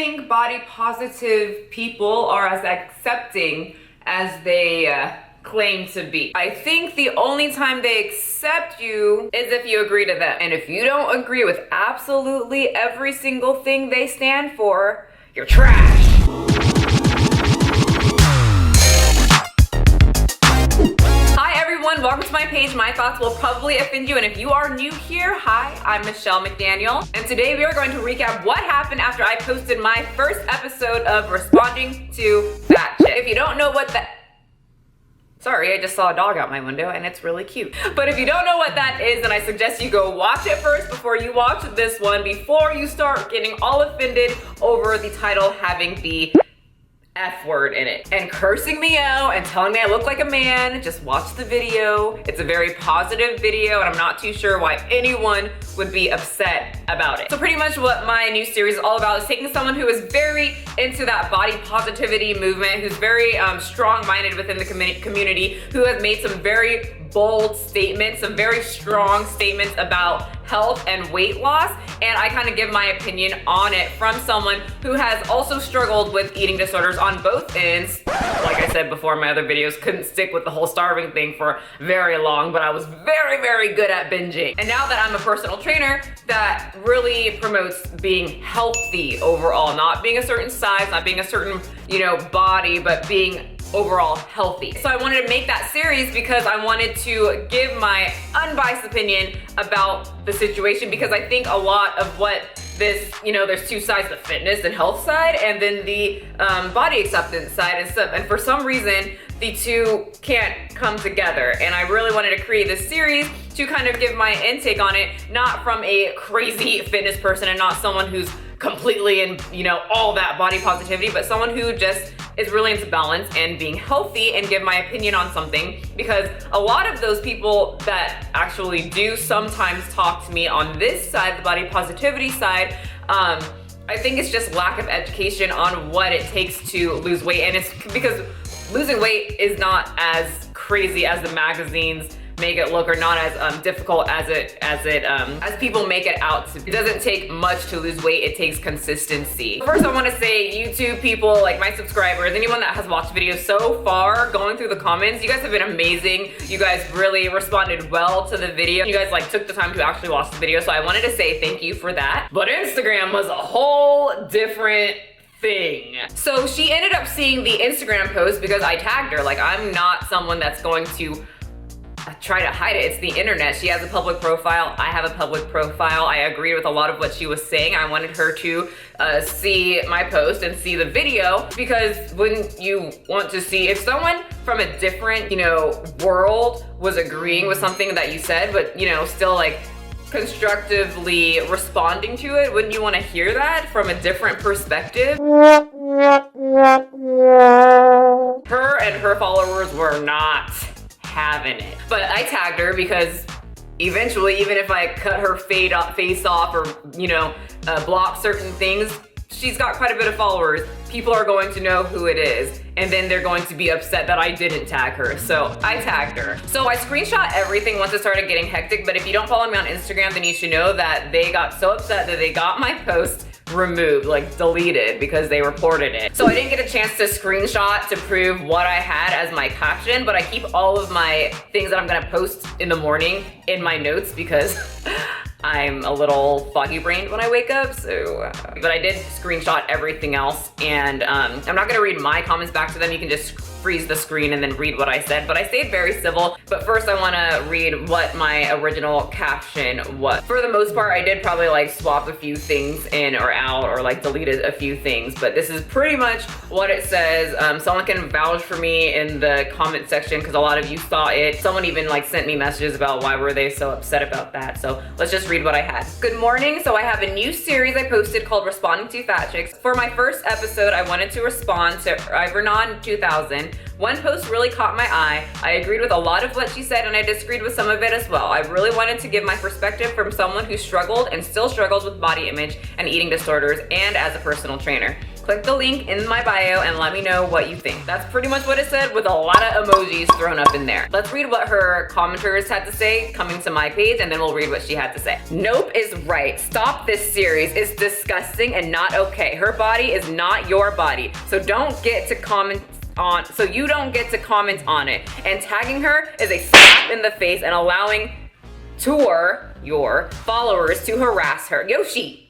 think body positive people are as accepting as they claim to be. I think the only time they accept you is if you agree to them. And if you don't agree with absolutely every single thing they stand for, you're trash. Hi everyone, welcome to my page. My thoughts will probably offend you, and if you are new here, hi, I'm McDaniel, and today we are going to recap what happened after I posted my first episode of responding to that chick. If you don't know what that... Sorry, I just saw a dog out my window and it's really cute. But if you don't know what that is, then I suggest you go watch it first before you watch this one, before you start getting all offended over the title having the F word in it and cursing me out and telling me I look like a man. Just watch the video. It's a very positive video and I'm not too sure why anyone would be upset about it. So pretty much what my new series is all about is taking someone who is very into that body positivity movement, who's very strong-minded within the community, who has made some very bold statements, some very strong statements about health and weight loss, and I kind of give my opinion on it from someone who has also struggled with eating disorders on both ends. Like I said before in my other videos, couldn't stick with the whole starving thing for very long, but I was very, very good at binging. And now that I'm a personal trainer that really promotes being healthy overall, not being a certain size, not being a certain, body, but being overall healthy. So I wanted to make that series because I wanted to give my unbiased opinion about the situation, because I think a lot of what this, there's two sides, the fitness and health side, and then the body acceptance side and stuff. And for some reason, the two can't come together. And I really wanted to create this series to kind of give my intake on it, not from a crazy fitness person and not someone who's completely in, all that body positivity, but someone who just is really into balance and being healthy, and give my opinion on something, because a lot of those people that actually do sometimes talk to me on this side, the body positivity side, I think it's just lack of education on what it takes to lose weight. And it's because losing weight is not as crazy as the magazines make it look, or not as difficult as people make it out to be. It doesn't take much to lose weight, it takes consistency. First, I want to say, YouTube people, like my subscribers, anyone that has watched videos so far, going through the comments, you guys have been amazing. You guys really responded well to the video. You guys took the time to actually watch the video, so I wanted to say thank you for that. But Instagram was a whole different thing. So she ended up seeing the Instagram post because I tagged her. I'm not someone that's going to try to hide it. It's the internet. She has a public profile. I have a public profile. I agree with a lot of what she was saying. I wanted her to see my post and see the video, because when you want to see, if someone from a different, world was agreeing with something that you said, but, still constructively responding to it, wouldn't you want to hear that from a different perspective? Her and her followers were not having it. But I tagged her because eventually, even if I cut her face off or, block certain things, she's got quite a bit of followers. People are going to know who it is, and then they're going to be upset that I didn't tag her. So I tagged her. So I screenshot everything once it started getting hectic, but if you don't follow me on Instagram, then you should know that they got so upset that they got my post removed, deleted, because they reported it. So I didn't get a chance to screenshot to prove what I had as my caption, but I keep all of my things that I'm gonna post in the morning in my notes, because I'm a little foggy brained when I wake up, so, but I did screenshot everything else, and I'm not gonna read my comments back to them. You can just freeze the screen and then read what I said, but I stayed very civil. But first I wanna read what my original caption was. For the most part, I did probably swap a few things in or out, or deleted a few things, but this is pretty much what it says. Someone can vouch for me in the comment section, because a lot of you saw it. Someone even sent me messages about why were they so upset about that. So let's just read what I had. Good morning. So I have a new series I posted called Responding to Fat Chicks. For my first episode, I wanted to respond to Ivernon 2000. One post really caught my eye. I agreed with a lot of what she said, and I disagreed with some of it as well. I really wanted to give my perspective from someone who struggled and still struggles with body image and eating disorders, and as a personal trainer. Click the link in my bio and let me know what you think. That's pretty much what it said with a lot of emojis thrown up in there. Let's read what her commenters had to say coming to my page, and then we'll read what she had to say. Nope is right. Stop this series. It's disgusting and not okay. Her body is not your body, so you don't get to comment on it. And tagging her is a slap in the face and allowing your followers to harass her. Yoshi.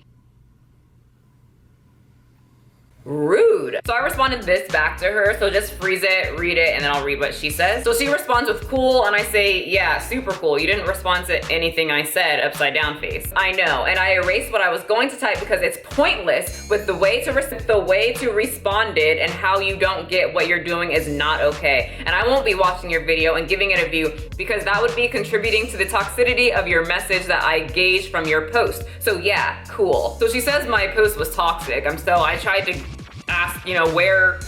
Rude. So I responded this back to her, so just freeze it, read it, and then I'll read what she says. So she responds with cool, and I say, yeah, super cool. You didn't respond to anything I said, upside down face. I know, and I erased what I was going to type because it's pointless with the way to responded and how you don't get what you're doing is not okay. And I won't be watching your video and giving it a view because that would be contributing to the toxicity of your message that I gauged from your post. So yeah, cool. So she says my post was toxic. So I tried to ask, where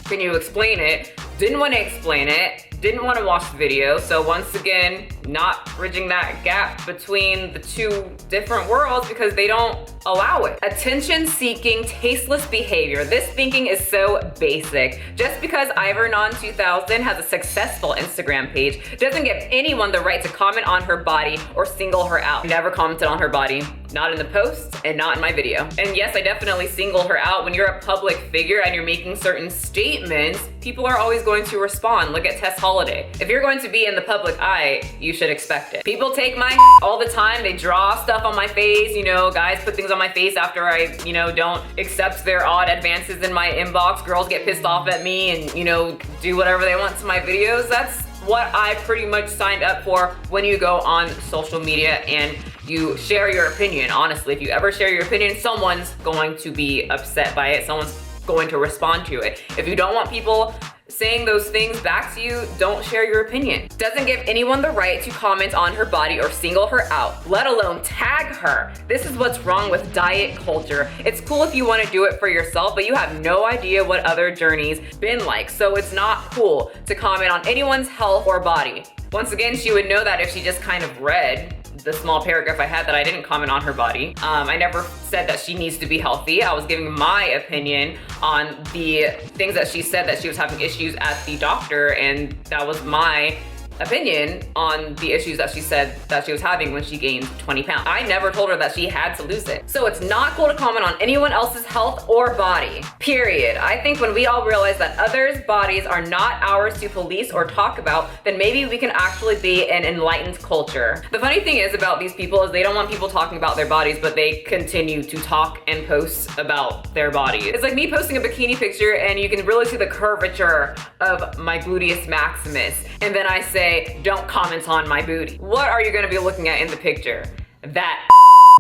can you explain it? Didn't want to explain it. Didn't want to watch the video. So once again, not bridging that gap between the two different worlds because they don't allow it. Attention-seeking, tasteless behavior. This thinking is so basic. Just because Ivernon2000 has a successful Instagram page doesn't give anyone the right to comment on her body or single her out. Never commented on her body. Not in the post and not in my video. And yes, I definitely single her out. When you're a public figure and you're making certain statements, people are always going to respond. Look at Tess Holiday. If you're going to be in the public eye, you should expect it. People take my all the time. They draw stuff on my face. Guys put things on my face after I, don't accept their odd advances in my inbox. Girls get pissed off at me and, do whatever they want to my videos. That's what I pretty much signed up for when you go on social media and you share your opinion. Honestly, if you ever share your opinion, someone's going to be upset by it. Someone's going to respond to it. If you don't want people saying those things back to you, don't share your opinion. Doesn't give anyone the right to comment on her body or single her out, let alone tag her. This is what's wrong with diet culture. It's cool if you want to do it for yourself, but you have no idea what other journeys been like, so it's not cool to comment on anyone's health or body. Once again, she would know that if she just kind of read the small paragraph I had that I didn't comment on her body. I never said that she needs to be healthy. I was giving my opinion on the things that she said that she was having issues at the doctor, and that was my opinion on the issues that she said that she was having when she gained 20 pounds. I never told her that she had to lose it. So it's not cool to comment on anyone else's health or body, period. I think when we all realize that others' bodies are not ours to police or talk about, then maybe we can actually be an enlightened culture. The funny thing is about these people is they don't want people talking about their bodies, but they continue to talk and post about their body. It's like me posting a bikini picture and you can really see the curvature of my gluteus maximus. And then I say, don't comment on my booty. What are you gonna be looking at in the picture? That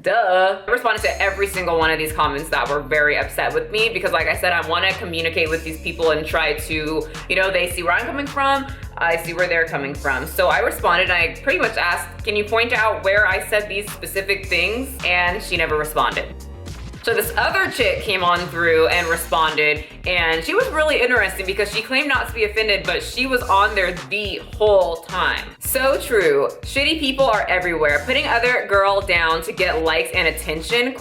duh. I responded to every single one of these comments that were very upset with me because like I said, I wanna communicate with these people and try to, they see where I'm coming from, I see where they're coming from. So I responded and I pretty much asked, can you point out where I said these specific things? And she never responded. So this other chick came on through and responded, and she was really interesting because she claimed not to be offended, but she was on there the whole time. So true. Shitty people are everywhere, putting other girl down to get likes and attention, ?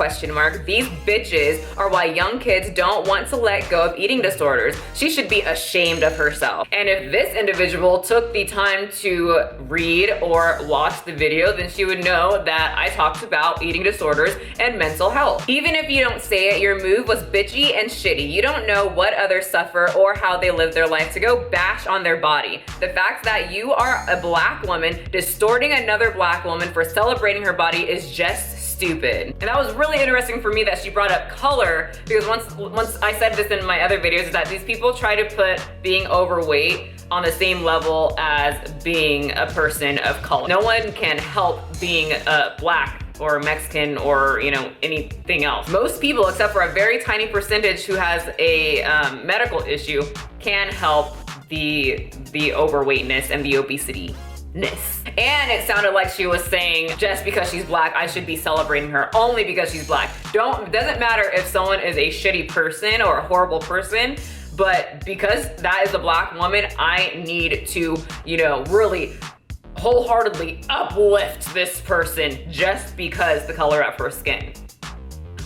These bitches are why young kids don't want to let go of eating disorders. She should be ashamed of herself. And if this individual took the time to read or watch the video, then she would know that I talked about eating disorders and mental health. Even if you don't say it, your move was bitchy and shitty. You don't know what others suffer or how they live their life to go bash on their body. The fact that you are a black woman distorting another black woman for celebrating her body is just stupid. And that was really interesting for me that she brought up color, because once I said this in my other videos, is that these people try to put being overweight on the same level as being a person of color. No one can help being black or Mexican or anything else. Most people, except for a very tiny percentage who has a medical issue, can help the overweightness and the obesity. And it sounded like she was saying just because she's black, I should be celebrating her only because she's black. Doesn't matter if someone is a shitty person or a horrible person, but because that is a black woman, I need to, really wholeheartedly uplift this person just because the color of her skin.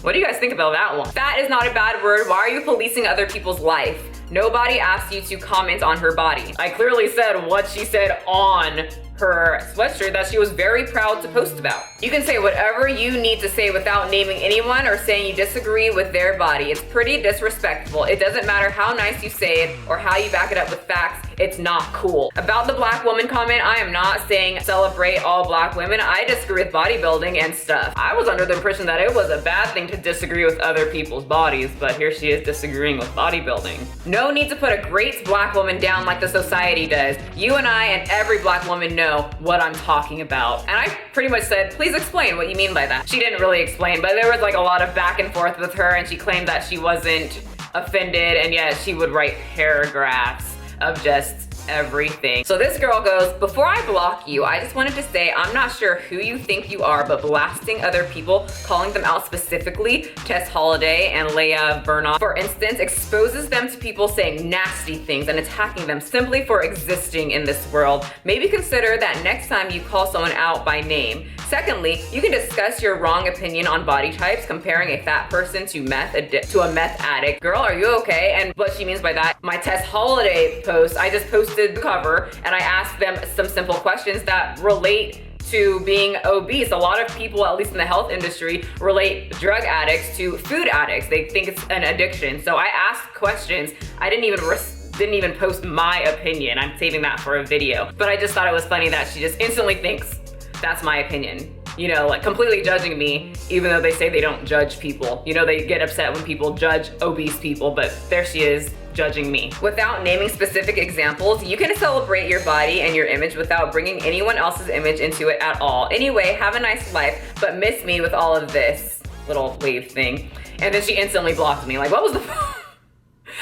What do you guys think about that one? Fat is not a bad word. Why are you policing other people's life? Nobody asked you to comment on her body. I clearly said what she said on her sweatshirt that she was very proud to post about. You can say whatever you need to say without naming anyone or saying you disagree with their body. It's pretty disrespectful. It doesn't matter how nice you say it or how you back it up with facts. It's not cool. About the black woman comment, I am not saying celebrate all black women. I disagree with bodybuilding and stuff. I was under the impression that it was a bad thing to disagree with other people's bodies, but here she is disagreeing with bodybuilding. No need to put a great black woman down like the society does. You and I and every black woman know what I'm talking about. And I pretty much said, please explain what you mean by that. She didn't really explain, but there was like a lot of back and forth with her, and she claimed that she wasn't offended, and yet she would write paragraphs of just everything. So this girl goes, before I block you, I just wanted to say I'm not sure who you think you are, but blasting other people, calling them out specifically, Tess Holiday and Leah Vernon, for instance, exposes them to people saying nasty things and attacking them simply for existing in this world. Maybe consider that next time you call someone out by name. Secondly, you can discuss your wrong opinion on body types, comparing a fat person to a meth addict. Girl, are you okay? And what she means by that, my Tess Holiday post, I just posted the cover and I asked them some simple questions that relate to being obese. A lot of people, at least in the health industry, relate drug addicts to food addicts. They think it's an addiction. So I asked questions. I didn't even post my opinion. I'm saving that for a video. But I just thought it was funny that she just instantly thinks that's my opinion. You know, like completely judging me, even though they say they don't judge people. You know, they get upset when people judge obese people, but there she is judging me. Without naming specific examples, you can celebrate your body and your image without bringing anyone else's image into it at all. Anyway, have a nice life, but miss me with all of this little wave thing. And then she instantly blocked me. Like, what was the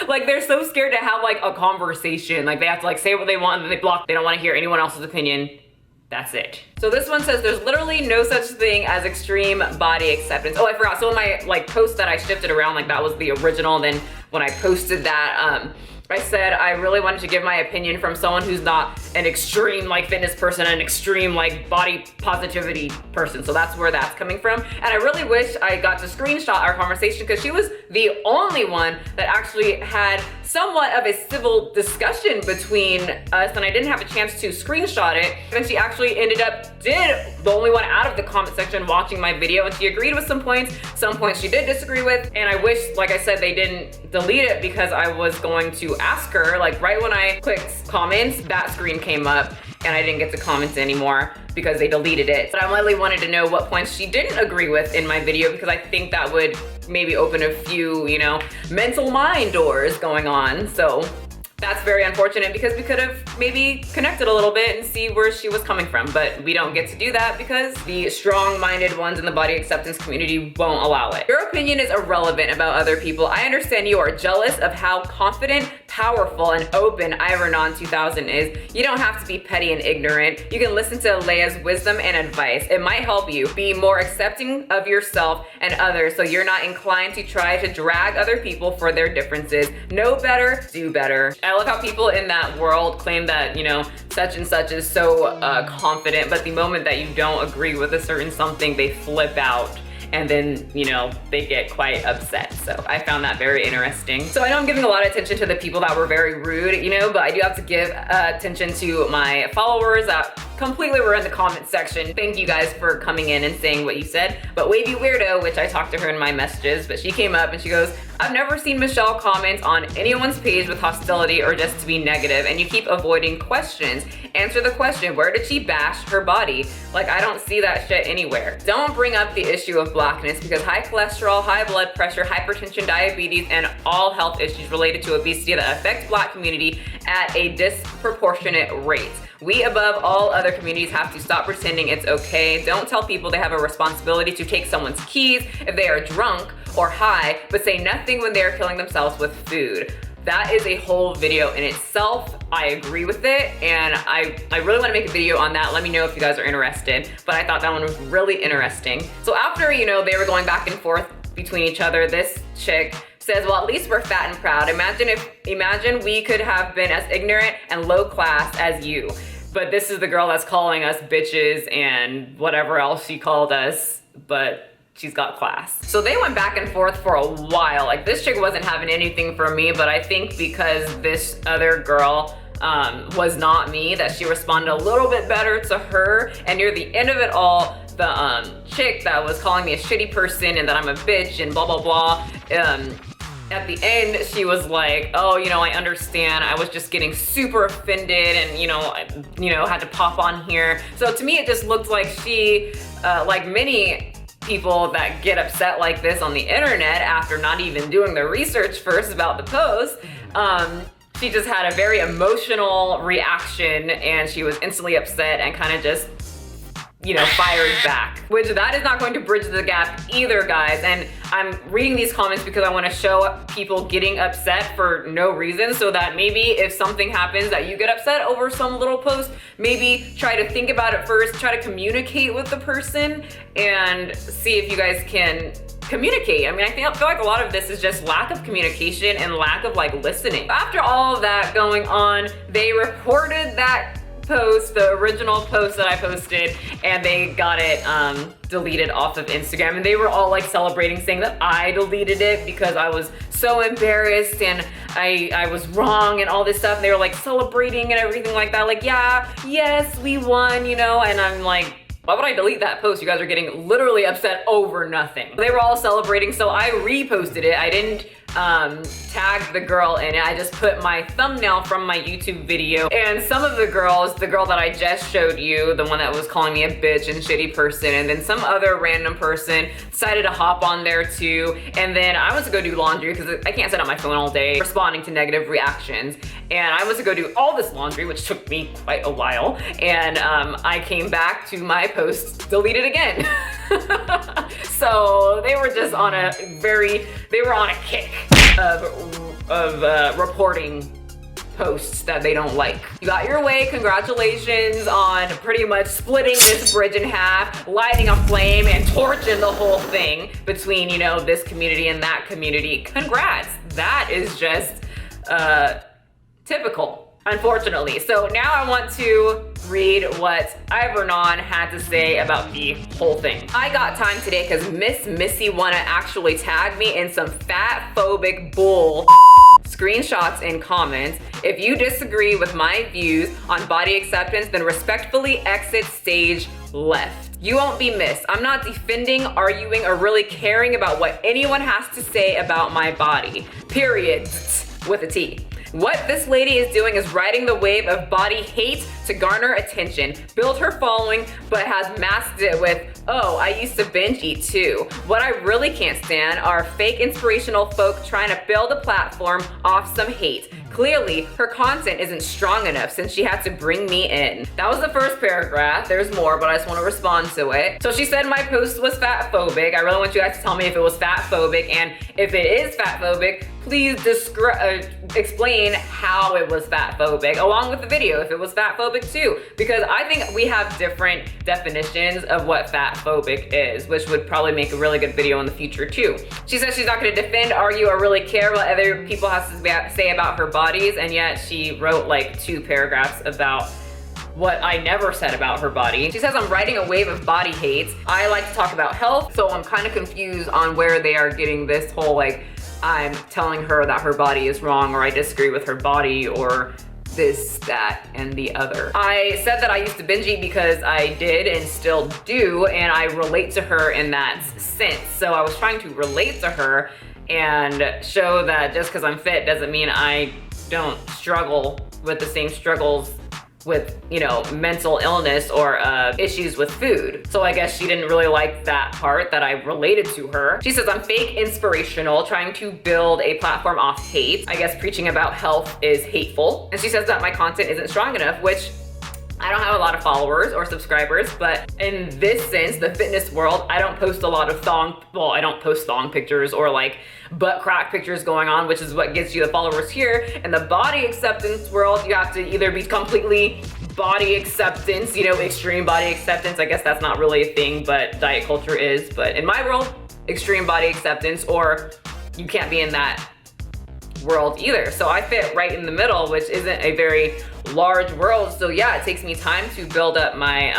like, they're so scared to have like a conversation. Like, they have to like say what they want and then they block. They don't want to hear anyone else's opinion. That's it. So this one says there's literally no such thing as extreme body acceptance. Oh, I forgot. So in my like post that I shifted around, like that was the original. And then when I posted that, I said I really wanted to give my opinion from someone who's not an extreme like fitness person, an extreme like body positivity person. So that's where that's coming from. And I really wish I got to screenshot our conversation because she was the only one that actually had somewhat of a civil discussion between us, and I didn't have a chance to screenshot it. And she actually ended up the only one out of the comment section watching my video, and she agreed with some points she did disagree with. And I wish, like I said, they didn't delete it because I was going to ask her, like right when I clicked comments, that screen came up and I didn't get to comment anymore because they deleted it. But I really wanted to know what points she didn't agree with in my video because I think that would maybe open a few, you know, mental mind doors going on. So that's very unfortunate because we could have maybe connected a little bit and see where she was coming from, but we don't get to do that because the strong-minded ones in the body acceptance community won't allow it. Your opinion is irrelevant about other people. I understand you are jealous of how confident, powerful, and open Ivernon 2000 is. You don't have to be petty and ignorant. You can listen to Leia's wisdom and advice. It might help you be more accepting of yourself and others so you're not inclined to try to drag other people for their differences. Know better, do better. I love how people in that world claim that, you know, such and such is so confident, but the moment that you don't agree with a certain something, they flip out and then, you know, they get quite upset. So I found that very interesting. So I know I'm giving a lot of attention to the people that were very rude, you know, but I do have to give attention to my followers that completely were in the comment section. Thank you guys for coming in and saying what you said. But Wavy Weirdo, which I talked to her in my messages, but she came up and she goes, I've never seen Michelle comment on anyone's page with hostility or just to be negative, and you keep avoiding questions. Answer the question, where did she bash her body? Like, I don't see that shit anywhere. Don't bring up the issue of blackness because high cholesterol, high blood pressure, hypertension, diabetes, and all health issues related to obesity that affect Black community at a disproportionate rate. We, above all other communities, have to stop pretending it's okay. Don't tell people they have a responsibility to take someone's keys if they are drunk or high, but say nothing when they are killing themselves with food. That is a whole video in itself. I agree with it, and I really want to make a video on that. Let me know if you guys are interested, but I thought that one was really interesting. So after, you know, they were going back and forth between each other, this chick says, well, at least we're fat and proud. Imagine we could have been as ignorant and low class as you. But this is the girl that's calling us bitches and whatever else she called us, but she's got class. So they went back and forth for a while. Like, this chick wasn't having anything for me, but I think because this other girl was not me, that she responded a little bit better to her. And near the end of it all, the chick that was calling me a shitty person and that I'm a bitch and blah, blah, blah, at the end, she was like, oh, you know, I understand. I was just getting super offended and, you know, had to pop on here. So to me, it just looked like she, like many people that get upset like this on the internet after not even doing the research first about the post, she just had a very emotional reaction and she was instantly upset and kind of just, you know, fired back, which that is not going to bridge the gap either, guys. And I'm reading these comments because I want to show people getting upset for no reason, so that maybe if something happens that you get upset over some little post, maybe try to think about it first, try to communicate with the person and see if you guys can communicate. I mean, I feel like a lot of this is just lack of communication and lack of like listening. After all of that going on, they reported that post, the original post that I posted, and they got it deleted off of Instagram. And they were all like celebrating, saying that I deleted it because I was so embarrassed and I was wrong and all this stuff. And they were like celebrating and everything like that. Like, yeah, yes, we won, you know? And I'm like, why would I delete that post? You guys are getting literally upset over nothing. They were all celebrating, so I reposted it. I didn't tag the girl in it. I just put my thumbnail from my YouTube video. And some of the girls, the girl that I just showed you, the one that was calling me a bitch and shitty person, and then some other random person decided to hop on there too. And then I went to go do laundry because I can't sit on my phone all day responding to negative reactions. And I went to go do all this laundry, which took me quite a while. And I came back to my post deleted again. So they were just on a they were on a kick of reporting posts that they don't like. You got your way, congratulations on pretty much splitting this bridge in half, lighting a flame and torching the whole thing between, you know, this community and that community. Congrats, that is just typical, unfortunately. So now I want to read what Ivernon had to say about the whole thing. I got time today because Miss Missy wanna actually tag me in some fat phobic bull screenshots and comments. If you disagree with my views on body acceptance, then respectfully exit stage left. You won't be missed. I'm not defending, arguing, or really caring about what anyone has to say about my body. Period. With a T. What this lady is doing is riding the wave of body hate to garner attention, build her following, but has masked it with, oh, I used to binge eat too. What I really can't stand are fake inspirational folk trying to build a platform off some hate. Clearly, her content isn't strong enough since she had to bring me in. That was the first paragraph. There's more, but I just want to respond to it. So she said my post was fat phobic. I really want you guys to tell me if it was fat phobic, and if it is fat phobic, please explain how it was fat phobic along with the video if it was fat phobic too, because I think we have different definitions of what fat phobic is, which would probably make a really good video in the future too. She says she's not going to defend, argue, or really care what other people have to say about her bodies, and yet she wrote like 2 paragraphs about what I never said about her body. She says I'm riding a wave of body hate. I like to talk about health, so I'm kind of confused on where they are getting this whole like I'm telling her that her body is wrong, or I disagree with her body, or this, that, and the other. I said that I used to binge eat because I did and still do, and I relate to her in that sense. So I was trying to relate to her and show that just because I'm fit doesn't mean I don't struggle with the same struggles with, you know, mental illness or issues with food. So I guess she didn't really like that part that I related to her. She says I'm fake inspirational, trying to build a platform off hate. I guess preaching about health is hateful. And she says that my content isn't strong enough, which I don't have a lot of followers or subscribers, but in this sense, the fitness world, I don't post a lot of I don't post thong pictures or like butt crack pictures going on, which is what gets you the followers here. In the body acceptance world, you have to either be completely body acceptance, you know, extreme body acceptance. I guess that's not really a thing, but diet culture is. But in my world, extreme body acceptance, or you can't be in that world either. So I fit right in the middle, which isn't a very large world. So yeah, it takes me time to build up my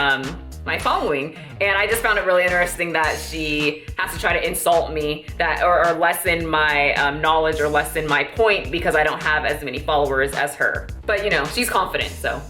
my following. And I just found it really interesting that she has to try to insult me or lessen my knowledge or lessen my point because I don't have as many followers as her. But you know, she's confident, so.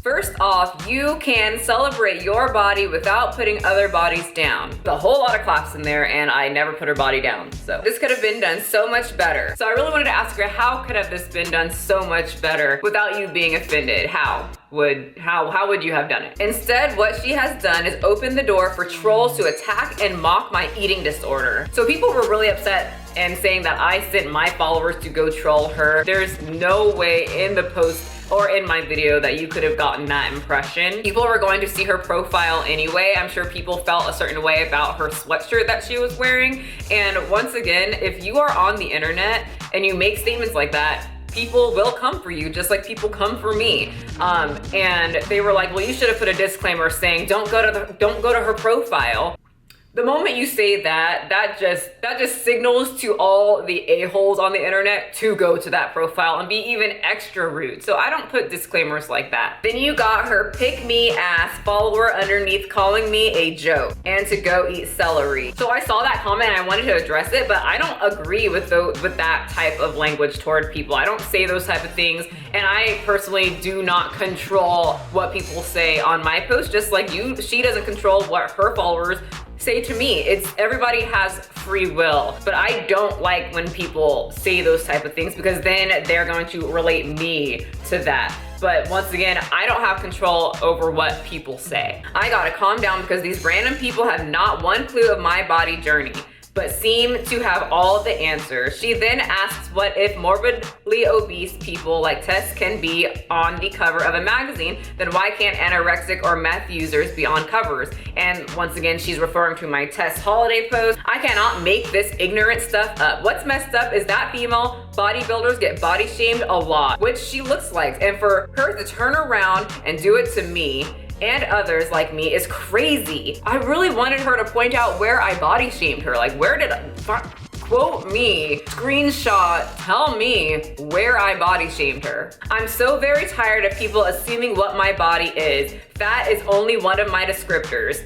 First off, you can celebrate your body without putting other bodies down. A whole lot of claps in there, and I never put her body down. So this could have been done so much better. So I really wanted to ask her, how could have this been done so much better without you being offended? How would you have done it? Instead, what she has done is open the door for trolls to attack and mock my eating disorder. So people were really upset and saying that I sent my followers to go troll her. There's no way in the post or in my video that you could have gotten that impression. People were going to see her profile anyway. I'm sure people felt a certain way about her sweatshirt that she was wearing. And once again, if you are on the internet and you make statements like that, people will come for you just like people come for me. And they were like, well, you should have put a disclaimer saying, don't go to her profile. The moment you say that, that just signals to all the a-holes on the internet to go to that profile and be even extra rude. So I don't put disclaimers like that. Then you got her pick me ass follower underneath calling me a joke and to go eat celery. So I saw that comment and I wanted to address it, but I don't agree with that type of language toward people. I don't say those type of things, and I personally do not control what people say on my post, just like she doesn't control what her followers say to me. Everybody has free will, but I don't like when people say those type of things because then they're going to relate me to that. But once again, I don't have control over what people say. I gotta calm down because these random people have not one clue of my body journey, but seem to have all the answers. She then asks what if morbidly obese people like Tess can be on the cover of a magazine, then why can't anorexic or meth users be on covers? And once again, she's referring to my Tess holiday post. I cannot make this ignorant stuff up. What's messed up is that female bodybuilders get body shamed a lot, which she looks like. And for her to turn around and do it to me and others like me is crazy. I really wanted her to point out where I body shamed her. Like, where did quote me, screenshot, tell me where I body shamed her. I'm so very tired of people assuming what my body is. Fat is only one of my descriptors.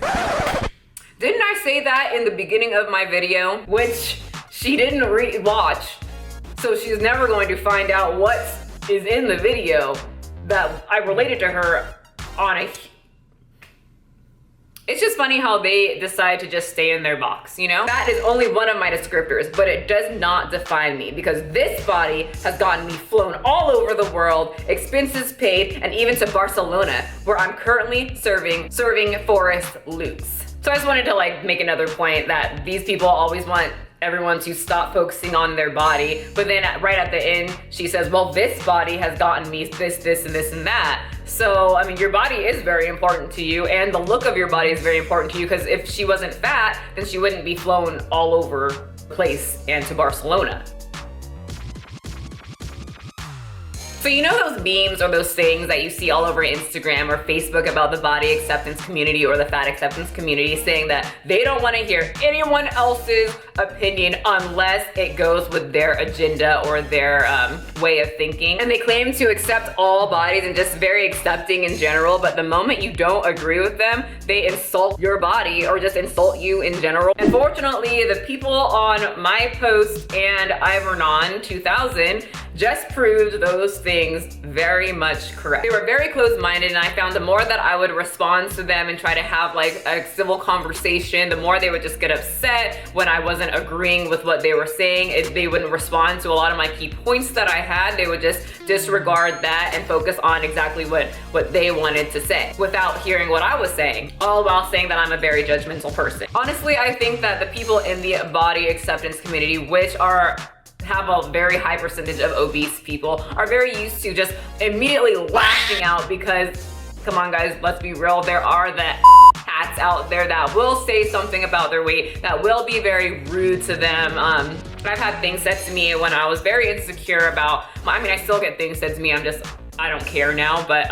Didn't I say that in the beginning of my video, which she didn't watch? So she's never going to find out what is in the video that I related to her on a. It's just funny how they decide to just stay in their box, you know? That is only one of my descriptors, but it does not define me because this body has gotten me flown all over the world, expenses paid, and even to Barcelona, where I'm currently serving Forest Lutz. So I just wanted to make another point that these people always want everyone to stop focusing on their body, but then right at the end, she says, well, this body has gotten me this, and this, and that. So, I mean, your body is very important to you, and the look of your body is very important to you, because if she wasn't fat, then she wouldn't be flown all over the place and to Barcelona. So you know those memes or those things that you see all over Instagram or Facebook about the body acceptance community or the fat acceptance community saying that they don't want to hear anyone else's opinion unless it goes with their agenda or their way of thinking. And they claim to accept all bodies and just very accepting in general, but the moment you don't agree with them, they insult your body or just insult you in general. Unfortunately, the people on my post and Ivernon 2000 just proved those things very much correct. They were very closed-minded, and I found the more that I would respond to them and try to have a civil conversation, the more they would just get upset when I wasn't agreeing with what they were saying. If they wouldn't respond to a lot of my key points that I had, they would just disregard that and focus on exactly what they wanted to say without hearing what I was saying, all while saying that I'm a very judgmental person. Honestly, I think that the people in the body acceptance community, which have a very high percentage of obese people, are very used to just immediately lashing out because, come on guys, let's be real, there are the cats out there that will say something about their weight, that will be very rude to them. I've had things said to me when I was very insecure about, I still get things said to me, I don't care now, but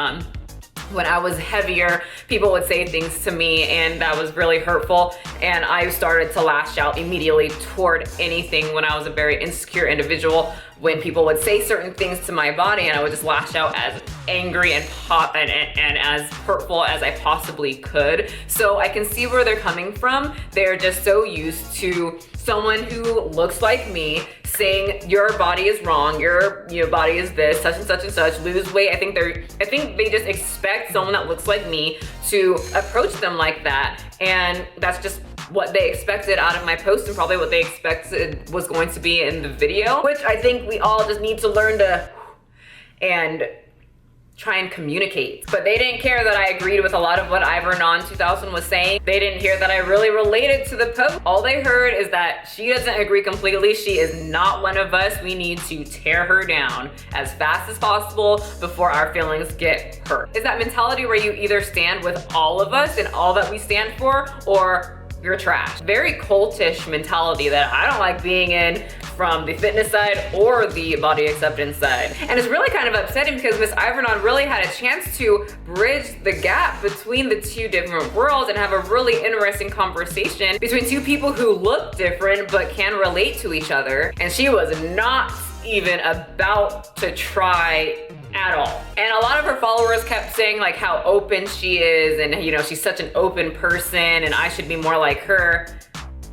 when I was heavier, people would say things to me and that was really hurtful. And I started to lash out immediately toward anything when I was a very insecure individual. When people would say certain things to my body, and I would just lash out as angry and as hurtful as I possibly could. So I can see where they're coming from. They're just so used to someone who looks like me saying your body is wrong, your body is this, such and such and such, lose weight. I think they just expect someone that looks like me to approach them like that. And that's just what they expected out of my post, and probably what they expected was going to be in the video, which I think we all just need to learn to and try and communicate. But they didn't care that I agreed with a lot of what Ivernon 2000 was saying. They didn't hear that I really related to the post. All they heard is that she doesn't agree completely. She is not one of us. We need to tear her down as fast as possible before our feelings get hurt. It's that mentality where you either stand with all of us and all that we stand for, or you're trash. Very cultish mentality that I don't like being in, from the fitness side or the body acceptance side. And it's really kind of upsetting because Miss Ivernon really had a chance to bridge the gap between the two different worlds and have a really interesting conversation between two people who look different but can relate to each other. And she was not even about to try at all. And a lot of her followers kept saying like how open she is, and she's such an open person and I should be more like her.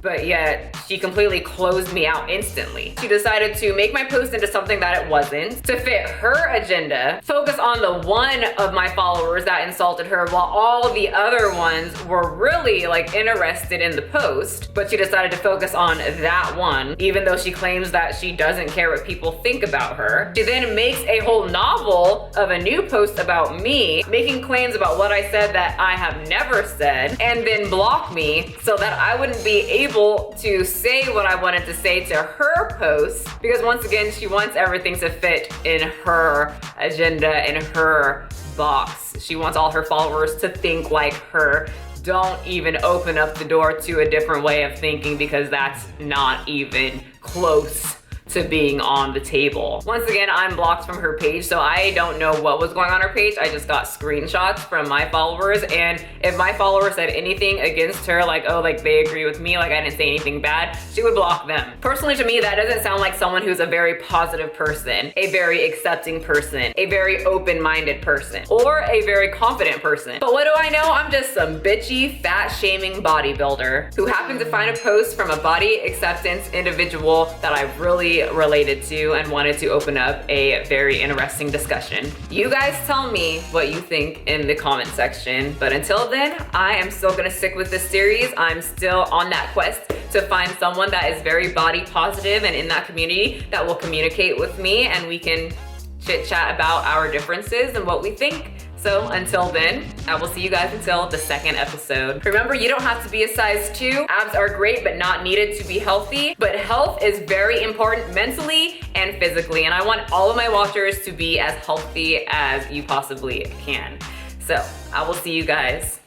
But yet she completely closed me out instantly. She decided to make my post into something that it wasn't, to fit her agenda, focus on the one of my followers that insulted her while all the other ones were really like interested in the post. But she decided to focus on that one, even though she claims that she doesn't care what people think about her. She then makes a whole novel of a new post about me, making claims about what I said that I have never said, and then block me so that I wouldn't be able to say what I wanted to say to her post, because once again, she wants everything to fit in her agenda, in her box. She wants all her followers to think like her. Don't even open up the door to a different way of thinking, because that's not even close to being on the table. Once again, I'm blocked from her page, so I don't know what was going on her page. I just got screenshots from my followers, and if my followers said anything against her, like, oh, like they agree with me, like I didn't say anything bad, she would block them. Personally, to me, that doesn't sound like someone who's a very positive person, a very accepting person, a very open-minded person, or a very confident person. But what do I know? I'm just some bitchy, fat-shaming bodybuilder who happened to find a post from a body acceptance individual that I really related to and wanted to open up a very interesting discussion. You guys tell me what you think in the comment section, but until then, I am still gonna stick with this series. I'm still on that quest to find someone that is very body positive and in that community that will communicate with me, and we can chit chat about our differences and what we think. So until then, I will see you guys until the second episode. Remember, you don't have to be a size 2. Abs are great, but not needed to be healthy. But health is very important mentally and physically. And I want all of my watchers to be as healthy as you possibly can. So I will see you guys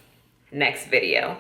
next video.